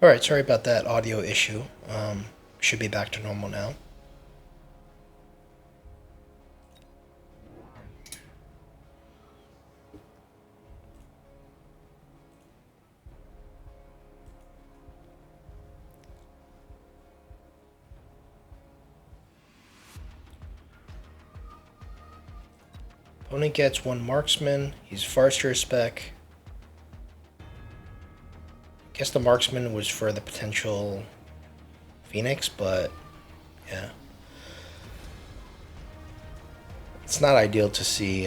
Alright, sorry about that audio issue. Should be back to normal now. Opponent gets one marksman. He's Forester spec. Guess the marksman was for the potential Phoenix, but yeah. It's not ideal to see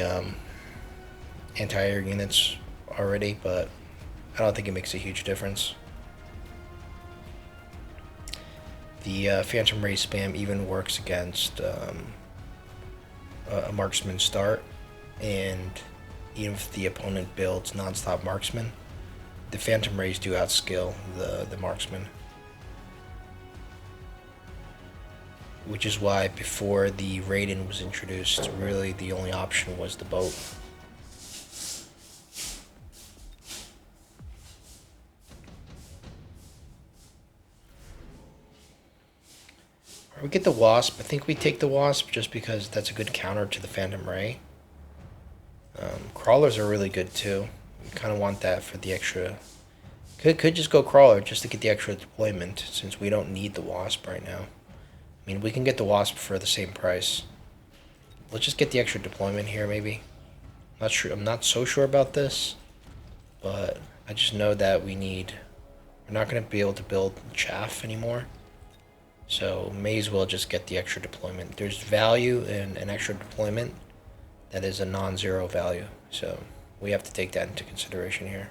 anti-air units already, but I don't think it makes a huge difference. The Phantom Ray spam even works against a marksman start, and even if the opponent builds non-stop marksman, the Phantom Rays do outskill the marksman. Which is why before the Raiden was introduced, really the only option was the boat. We get the Wasp. I think we take the Wasp just because that's a good counter to the Phantom Ray. Crawlers are really good too. We kind of want that for the extra. Could just go Crawler just to get the extra deployment since we don't need the Wasp right now. I mean, we can get the Wasp for the same price. Let's just get the extra deployment here, maybe. Not sure. I'm not so sure about this, but I just know that we're not going to be able to build chaff anymore. So may as well just get the extra deployment. There's value in an extra deployment that is a non-zero value. So we have to take that into consideration here.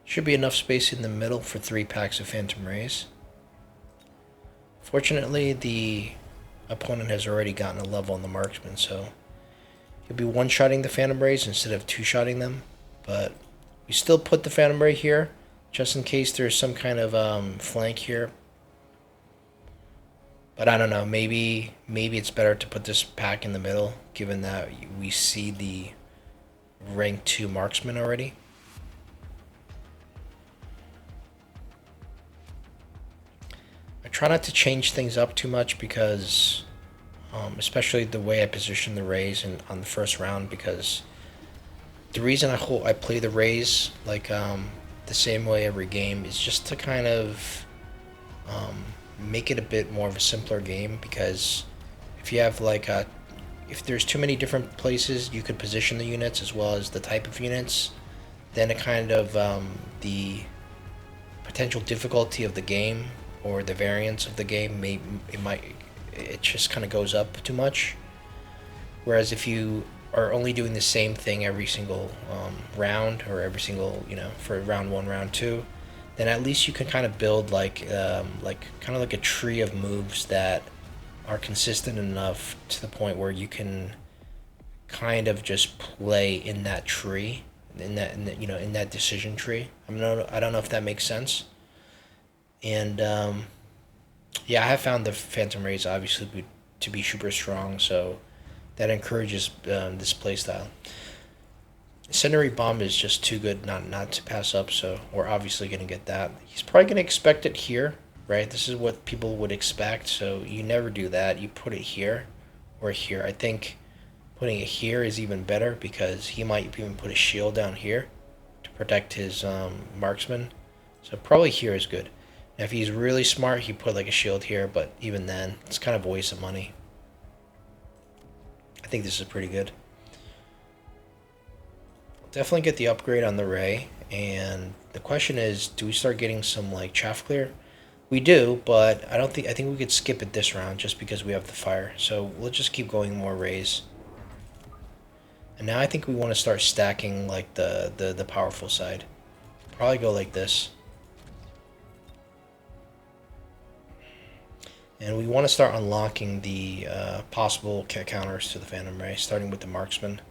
Should be enough space in the middle for 3 packs of Phantom Rays. Fortunately, the opponent has already gotten a level on the marksman, so he'll be one-shotting the Phantom Rays instead of two-shotting them. But we still put the Phantom Ray here, just in case there's some kind of flank here. But I don't know, maybe it's better to put this pack in the middle, given that we see the rank 2 marksman already. I try not to change things up too much because, especially the way I position the Rays on the first round, because the reason I play the Rays like the same way every game is just to kind of make it a bit more of a simpler game. Because if you have if there's too many different places you could position the units as well as the type of units, then it kind of the potential difficulty of the game or the variance of the game it just kind of goes up too much. Whereas if you are only doing the same thing every single round, or every single, for round 1, round 2, then at least you can kind of build like a tree of moves that are consistent enough to the point where you can kind of just play in that tree, in that decision tree. I don't know if that makes sense. And yeah, I have found the Phantom Rays obviously to be super strong, so that encourages this playstyle. Incendiary Bomb is just too good not to pass up, so we're obviously going to get that. He's probably going to expect it here, right? This is what people would expect, so you never do that. You put it here or here. I think putting it here is even better because he might even put a shield down here to protect his marksman. So probably here is good. Now, if he's really smart, he put like a shield here, but even then, it's kind of a waste of money. I think this is pretty good. Definitely get the upgrade on the Ray, and the question is, do we start getting some like chaff clear? We do, but I think we could skip it this round just because we have the fire. So we'll just keep going more Rays. And now I think we want to start stacking like the powerful side. Probably go like this. And we want to start unlocking the possible counters to the Phantom Ray, starting with the marksman.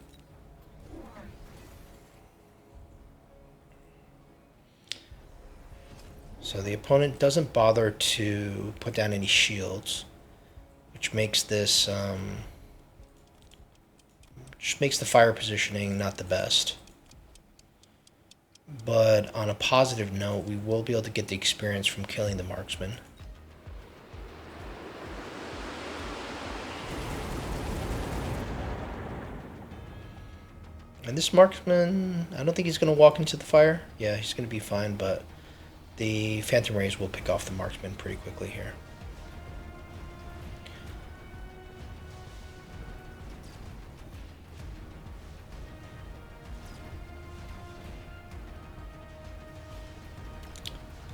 So the opponent doesn't bother to put down any shields. which makes this just makes the fire positioning not the best. But on a positive note, we will be able to get the experience from killing the marksman. And this marksman, I don't think he's going to walk into the fire. Yeah, he's going to be fine, but the phantom rays will pick off the marksman pretty quickly here.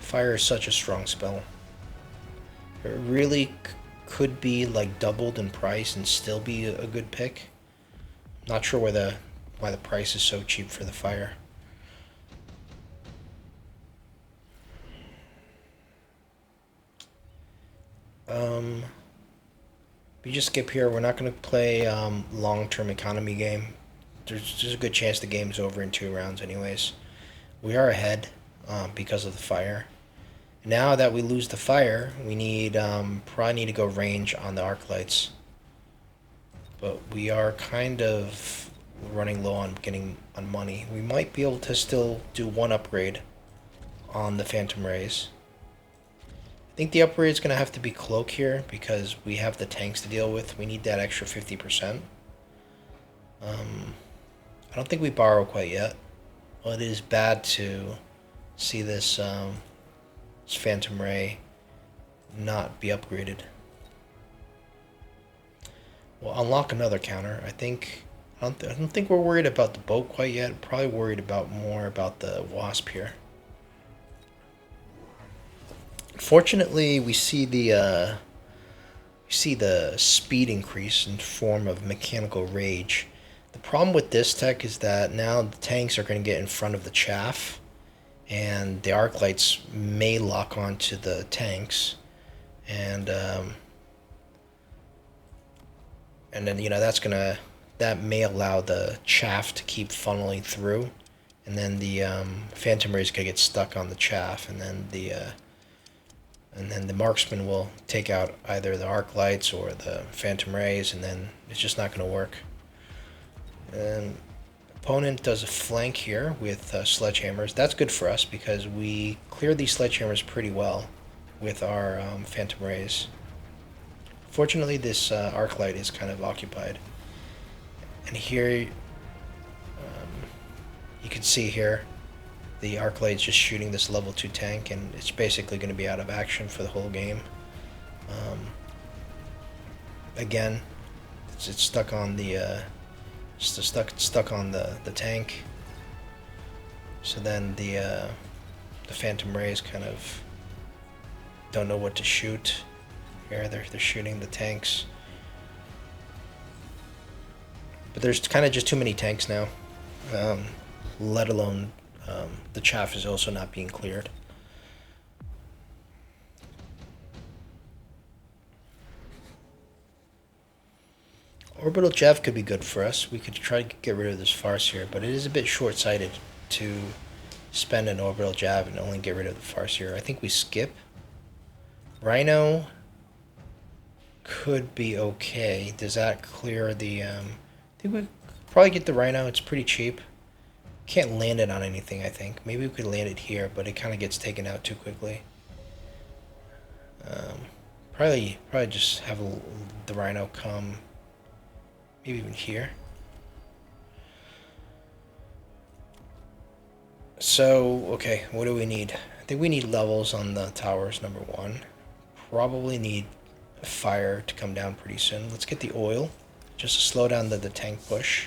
Fire is such a strong spell. It really could be like doubled in price and still be a good pick. Not sure why the price is so cheap for the fire. We just skip here. We're not going to play long-term economy game. There's a good chance the game's over in 2 rounds anyways. We are ahead because of the fire. Now that we lose the fire, we need probably need to go range on the arc lights. But we are kind of running low on money. We might be able to still do 1 upgrade on the phantom rays. I think the upgrade is going to have to be cloak here because we have the tanks to deal with. We need that extra 50%. I don't think we borrow quite yet. Well, it is bad to see this phantom ray not be upgraded. We'll unlock another counter. I don't think we're worried about the boat quite yet. Probably worried more about the wasp here. Fortunately, we see the speed increase in form of mechanical rage. The problem with this tech is that now the tanks are going to get in front of the chaff, and the arc lights may lock onto the tanks, and then that may allow the chaff to keep funneling through, and then the phantom rays could get stuck on the chaff, and then the marksman will take out either the arc lights or the phantom rays, and then it's just not going to work. And opponent does a flank here with sledgehammers. That's good for us because we clear these sledgehammers pretty well with our phantom rays. Fortunately, this arc light is kind of occupied. And here, you can see here, the arc light is just shooting this level 2 tank, and it's basically going to be out of action for the whole game. Again, it's stuck on the stuck on the tank. So then the phantom rays kind of don't know what to shoot. Here they're shooting the tanks, but there's kind of just too many tanks now. Let alone the chaff is also not being cleared. Orbital chaff could be good for us. We could try to get rid of this farce here, but it is a bit short-sighted to spend an orbital jab and only get rid of the farce here. I think we skip. Rhino could be okay. Does that clear the... I think we probably get the Rhino. It's pretty cheap. Can't land it on anything, I think. Maybe we could land it here, but it kind of gets taken out too quickly. Probably just have the Rhino come... maybe even here. So, okay, what do we need? I think we need levels on the towers, number 1. Probably need fire to come down pretty soon. Let's get the oil, just to slow down the tank push.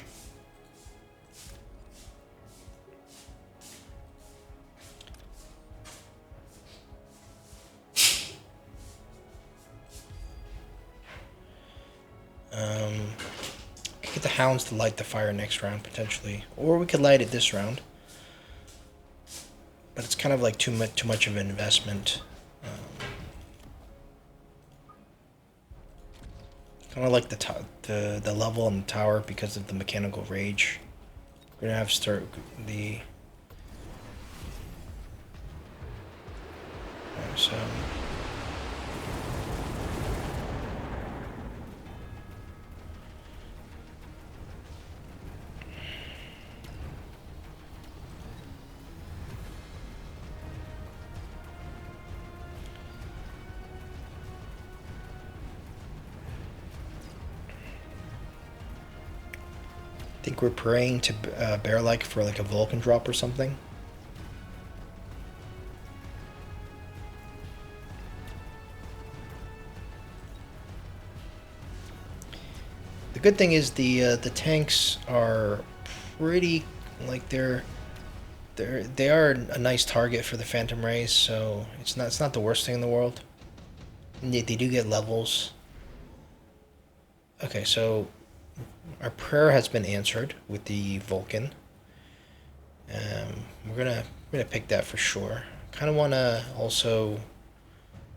Get the hounds to light the fire next round, potentially. Or we could light it this round. But it's kind of like too much of an investment. Kind of like the level on the tower because of the mechanical rage. We're gonna have to start the... So... think we're praying to bear like for like a Vulcan drop or something. The good thing is the tanks are pretty like they are a nice target for the Phantom Rays, so it's not the worst thing in the world. And they do get levels. Okay, so our prayer has been answered with the Vulcan. We're gonna pick that for sure. Kind of want to also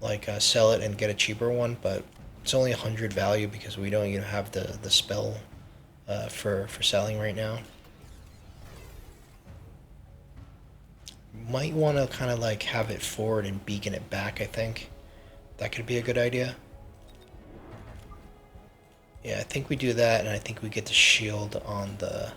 like sell it and get a cheaper one, but it's only 100 value because we don't even have the spell for selling right now. Might want to kind of like have it forward and beacon it back. I think that could be a good idea. Yeah, I think we do that, and I think we get the shield on the...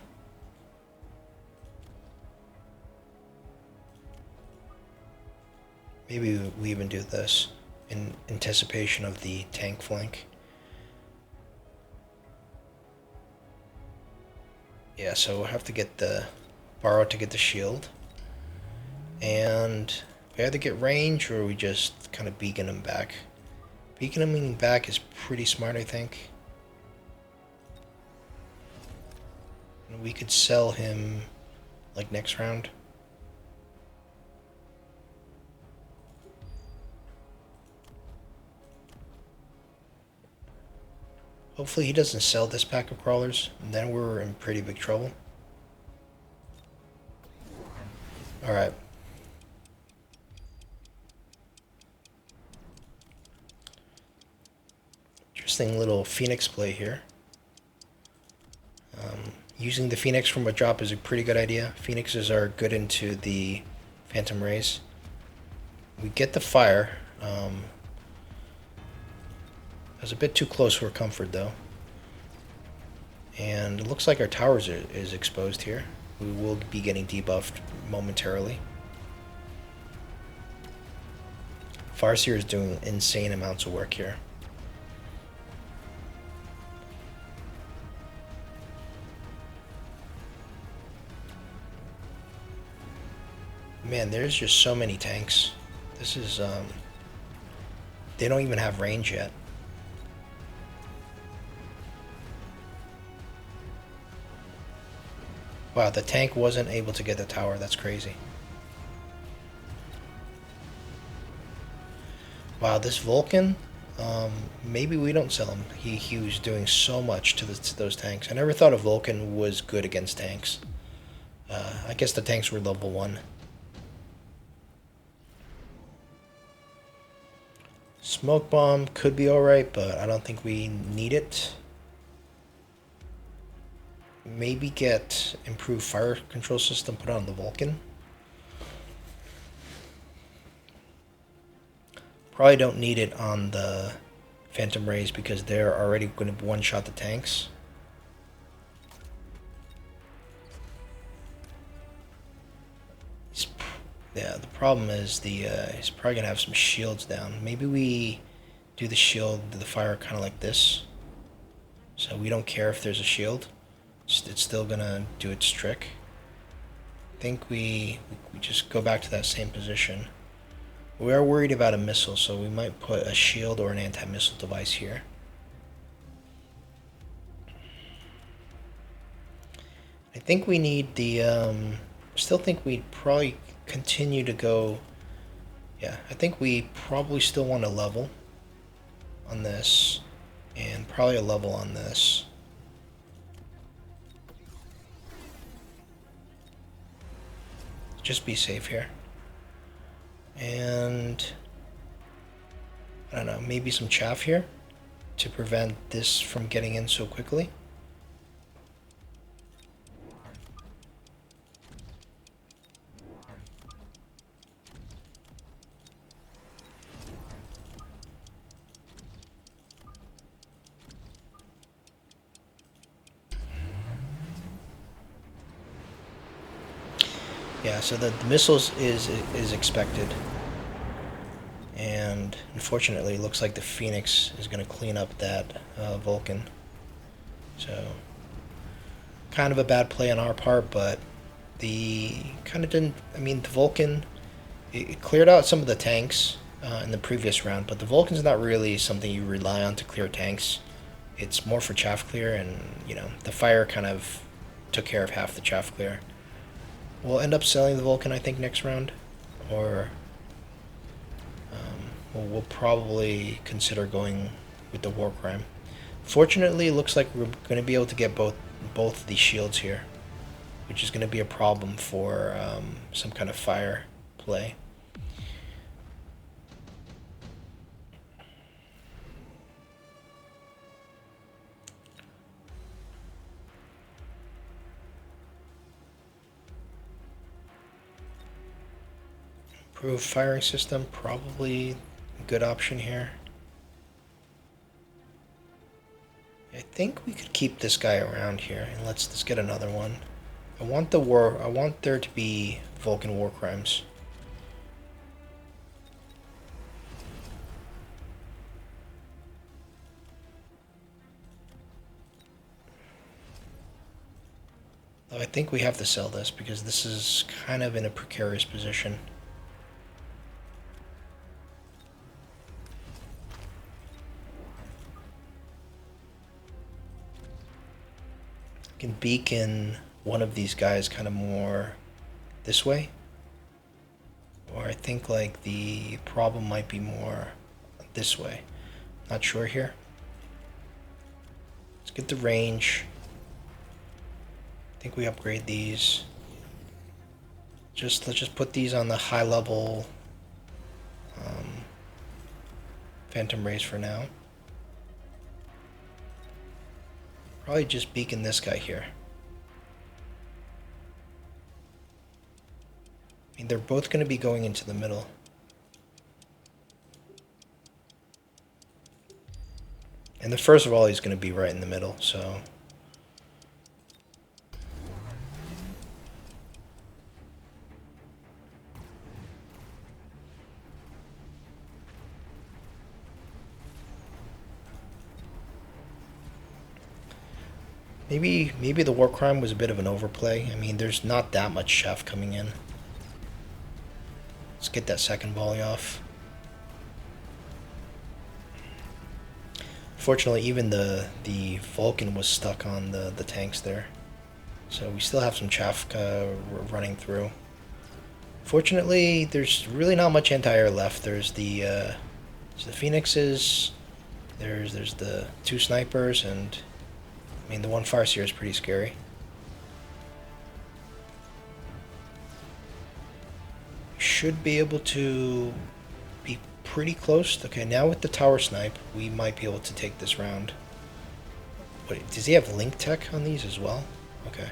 Maybe we even do this in anticipation of the tank flank. Yeah, so we'll have to get the... borrow to get the shield. And we either get range or we just kind of beacon him back. Beacon him back is pretty smart, I think. We could sell him like next round. Hopefully he doesn't sell this pack of crawlers, and then we're in pretty big trouble. Alright. Interesting little Phoenix play here. Using the Phoenix from a drop is a pretty good idea. Phoenixes are good into the Phantom Rays. We get the fire. It was a bit too close for comfort though. And it looks like our towers is exposed here. We will be getting debuffed momentarily. Farseer is doing insane amounts of work here. Man, there's just so many tanks. This is, they don't even have range yet. Wow, the tank wasn't able to get the tower. That's crazy. Wow, this Vulcan, maybe we don't sell him. He was doing so much to those tanks. I never thought a Vulcan was good against tanks. I guess the tanks were level 1. Smoke bomb could be alright, but I don't think we need it. Maybe get improved fire control system put on the Vulcan. Probably don't need it on the Phantom Rays because they're already going to one-shot the tanks. Yeah, the problem is he's probably going to have some shields down. Maybe we do the shield, the fire kind of like this. So we don't care if there's a shield. It's still going to do its trick. I think we just go back to that same position. We are worried about a missile, so we might put a shield or an anti-missile device here. I think we need the... still think we'd probably continue to go... Yeah, I think we probably still want a level on this, and probably a level on this. Just be safe here. And I don't know, maybe some chaff here to prevent this from getting in so quickly. Yeah, so the missiles is expected, and unfortunately, it looks like the Phoenix is going to clean up that Vulcan. So Kind of a bad play on our part, but the kind of didn't. I mean, the Vulcan, it cleared out some of the tanks in the previous round, but the Vulcan's not really something you rely on to clear tanks. It's more for chaff clear, and you know the fire kind of took care of half the chaff clear. We'll end up selling the Vulcan, I think, next round, or we'll probably consider going with the War Crime. Fortunately, it looks like we're going to be able to get both of these shields here, which is going to be a problem for some kind of fire play. Improved firing system, probably a good option here. I think we could keep this guy around here, and let's get another one. I want there to be Vulcan war crimes. Though I think we have to sell this because this is kind of in a precarious position. Can beacon one of these guys kind of more this way, or I think like the problem might be more this way. Not sure here. Let's get the range. I think we upgrade these. Let's just put these on the high level Phantom Rays for now. Probably just beacon this guy here. I mean, they're both going to be going into the middle. And the first volley is going to be right in the middle, so... Maybe the war crime was a bit of an overplay. I mean, there's not that much chaff coming in. Let's get that second volley off. Fortunately, even the Vulcan was stuck on the tanks there. So we still have some chaff running through. Fortunately, there's really not much anti-air left. There's the Phoenixes, there's the two snipers, and I mean, the one Farseer is pretty scary. Should be able to be pretty close. Okay, now with the tower snipe, we might be able to take this round. Wait, does he have link tech on these as well? Okay.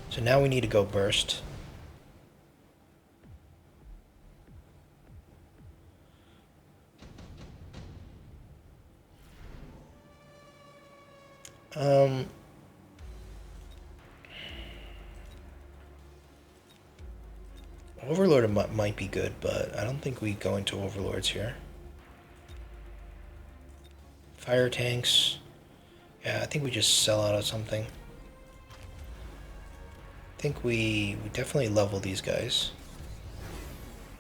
So now we need to go burst. Overlord might be good, but I don't think we go into Overlords here. Fire tanks. Yeah, I think we just sell out of something. I think we definitely level these guys.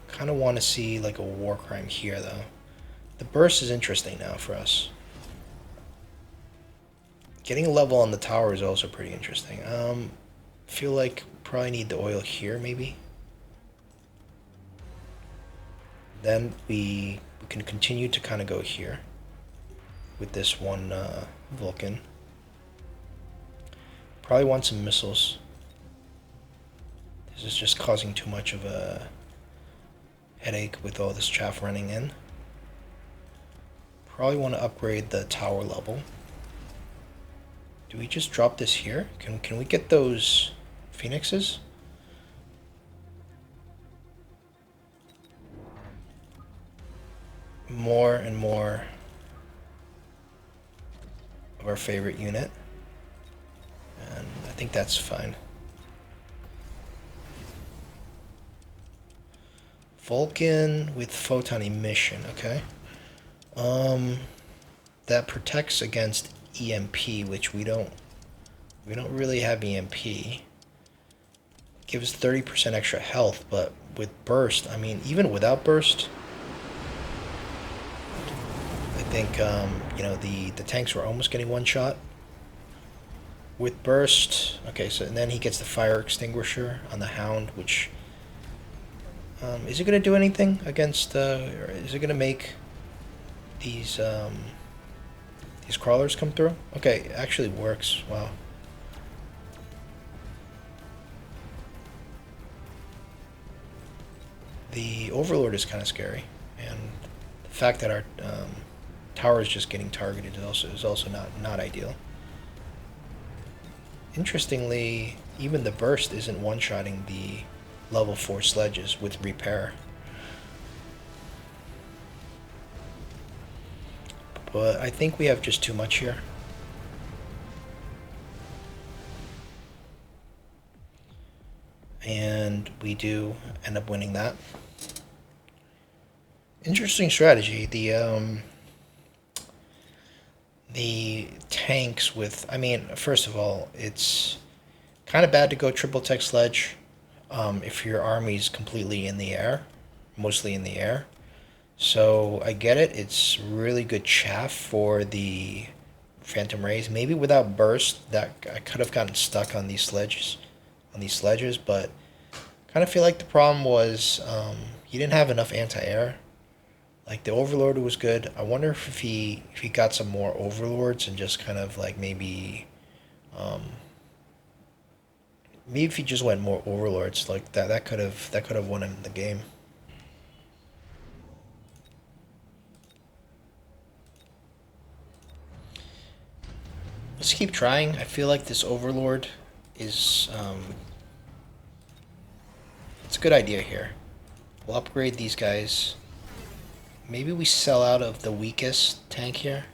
Kind of want to see like a war crime here, though. The burst is interesting now for us. Getting a level on the tower is also pretty interesting. Feel like probably need the oil here, maybe. Then we can continue to kind of go here with this one Vulcan. Probably want some missiles. This is just causing too much of a headache with all this chaff running in. Probably want to upgrade the tower level. Do we just drop this here? Can we get those Phoenixes? More and more of our favorite unit. And I think that's fine. Vulcan with photon emission, okay. That protects against EMP, which we don't We don't really have EMP. Gives 30% extra health, but with burst, I mean, even without burst, I think, you know, the tanks were almost getting one shot. With burst, okay, so and then he gets the fire extinguisher on the hound, which, is it going to do anything against, or is it going to make these crawlers come through? Okay, it actually works, wow. The Overlord is kind of scary, and the fact that our tower is just getting targeted is also not ideal. Interestingly, even the burst isn't one-shotting the level 4 sledges with repair. But I think we have just too much here. And we do end up winning that. Interesting strategy. The tanks with, I mean, first of all, it's kind of bad to go triple tech sledge if your army's completely in the air, mostly in the air. So I get it. It's really good chaff for the Phantom Rays. Maybe without burst, that I could have gotten stuck on these sledges, but kind of feel like the problem was he didn't have enough anti-air. Like the Overlord was good. I wonder if he got some more Overlords and just kind of like maybe maybe if he just went more Overlords like that could have won him the game. Let's keep trying. I feel like this Overlord is it's a good idea here. We'll upgrade these guys. Maybe we sell out of the weakest tank here.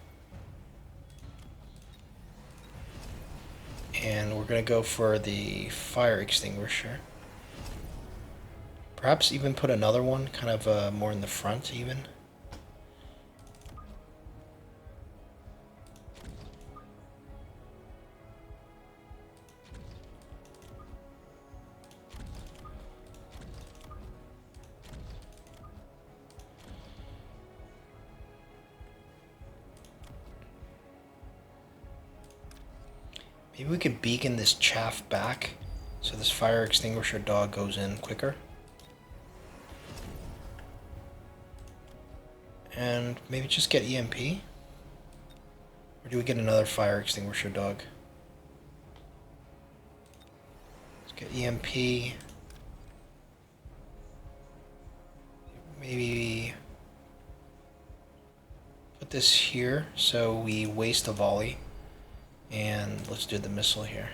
And we're going to go for the fire extinguisher. Perhaps even put another one, kind of more in the front even. Maybe we could beacon this chaff back so this fire extinguisher dog goes in quicker. And maybe just get EMP? Or do we get another fire extinguisher dog? Let's get EMP. Maybe put this here so we waste a volley. And let's do the missile here.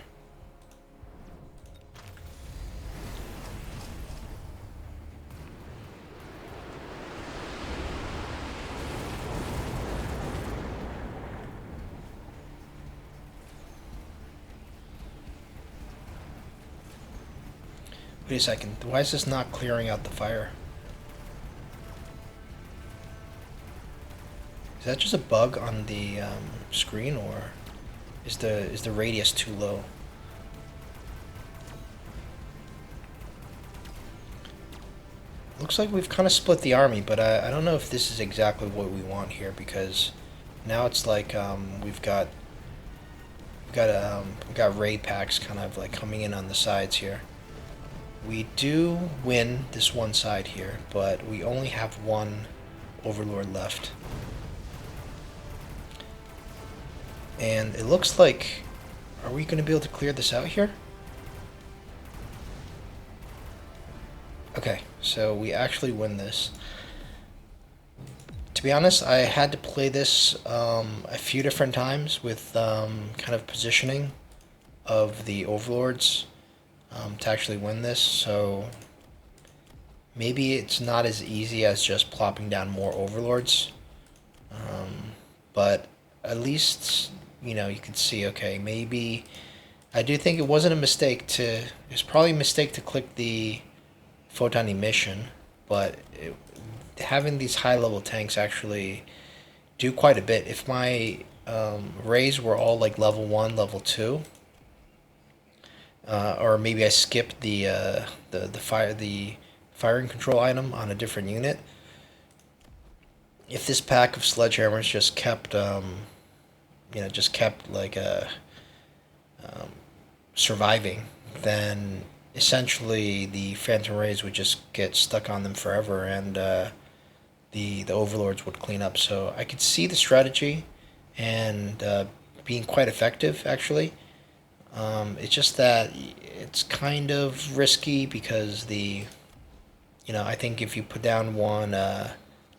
Wait a second, why is this not clearing out the fire? Is that just a bug on the screen, or is the radius too low? Looks like we've kind of split the army, but I don't know if this is exactly what we want here, because now it's like we've got ray packs kind of like coming in on the sides here. We do win this one side here, but we only have one Overlord left. And it looks like, are we going to be able to clear this out here? Okay, so we actually win this. To be honest, I had to play this a few different times with kind of positioning of the Overlords to actually win this, so maybe it's not as easy as just plopping down more Overlords, but at least, you know, you could see, okay, maybe, I do think it wasn't a mistake to, it was probably a mistake to click the photon emission, but having these high level tanks actually do quite a bit. If my rays were all like level 1, level 2, or maybe I skipped the firing control item on a different unit. If this pack of sledgehammers just kept just kept like surviving, then essentially the phantom rays would just get stuck on them forever, and the overlords would clean up. So I could see the strategy and being quite effective actually. It's just that it's kind of risky because I think if you put down one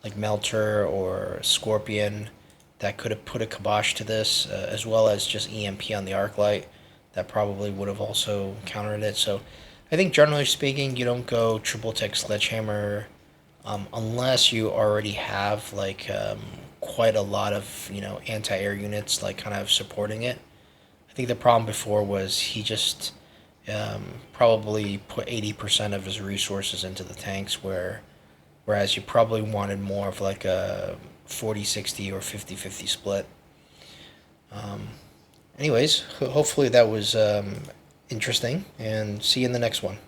like Melter or Scorpion, that could have put a kibosh to this, as well as just EMP on the Arclight, that probably would have also countered it. So I think generally speaking, you don't go triple tech Sledgehammer unless you already have like quite a lot of anti-air units like kind of supporting it. I think the problem before was he just probably put 80% of his resources into the tanks, whereas you probably wanted more of like a 40-60 or 50-50 split. Anyways, hopefully that was interesting, and see you in the next one.